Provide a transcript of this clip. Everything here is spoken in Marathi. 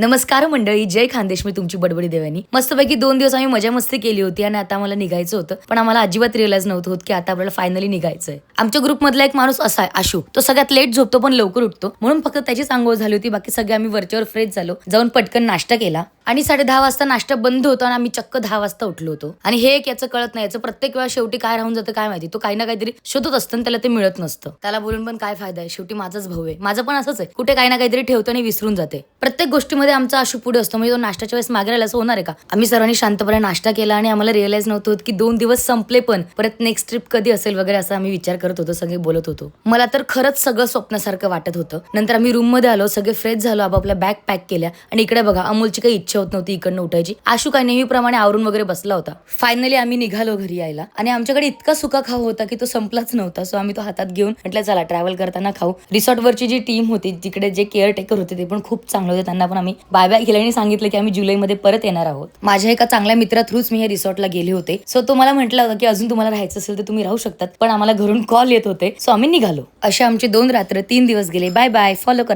नमस्कार मंडळी, जय खानदेश. मी तुमची बडबडी देवानी. मस्तपैकी 2 दिवस आम्ही मजा मस्ती केली होती आणि आता मला निघायचं होतं, पण आम्हाला अजिबात रिअलाइज नव्हतं होत की आता आपल्याला फायनली निघायचंय. आमच्या ग्रुपमधला एक माणूस असा आहे आशू, तो सगळ्यात लेट झोपतो पण लवकर उठतो, म्हणून फक्त त्याचीच अंघोळ झाली होती. बाकी सगळे आम्ही वरच्यावर फ्रेश झालो, जाऊन पटकन नाश्ता केला आणि 10:30 वाजता नाश्ता बंद होता आणि आम्ही चक्क 10 वाजता उठलो होतो. आणि हे एक याचं कळत नाही, याचं प्रत्येक वेळा शेवटी काय राहून जातं काय माहिती. तो काही ना काहीतरी शोधत असतं आणि त्याला ते मिळत नसतं. त्याला बोलून पण काय फायदा आहे, शेवटी माझाच भाऊ आहे. माझं पण असंच आहे, कुठे काही ना काहीतरी ठेवतो आणि विसरून जाते. प्रत्येक गोष्टीमध्ये आमचा आशू पुढे असतो. म्हणजे तो नाश्त्याच्या वेळेस मागे राहिला असं होणार आहे का. आम्ही सर्वांनी शांतपणे नाश्ता केला आणि आम्हाला रिअलाइज नव्हतं की 2 दिवस संपले, पण परत नेक्स्ट ट्रिप कधी असेल वगैरे असं आम्ही विचार करत होतो, सगळे बोलत होतो. मला तर खरंच सगळं स्वप्नासारखं वाटत होतं. नंतर आम्ही रूम मध्ये आलो, सगळे फ्रेश झालो, आपापल्या बॅग पॅक केल्या आणि इकडे बघा अमोलची काही इच्छा होत नव्हती इकडनं उठायची. आशू काय नेहमीप्रमाणे आवरून वगैरे बसला होता. फायनली आम्ही निघालो घरी यायला आणि आमच्याकडे इतका सुका खाऊ होता की तो संपलाच नव्हता. सो आम्ही तो हातात घेऊन म्हटलं चला ट्रॅव्हल करताना खाऊ. रिसॉर्टवरची जी टीम होती, जिकडे जे केअरटेकर होते ते पण खूप चांगले होते. त्यांना पण आम्ही बाय बाय केलं आणि सांगितलं की आम्ही जुलैमध्ये परत येणार आहोत. माझ्या एका चांगल्या मित्रा थ्रूच मी हे रिसॉर्टला गेले होते. सो तो मला म्हटला होता की अजून तुम्हाला राहायचं असेल तर तुम्ही राहू शकतात, पण आम्हाला घरून कॉल येत होते. सो आम्ही निघालो. अशा आमचे 2 रात्र 3 दिवस गेले. Bye bye. फॉलो करा.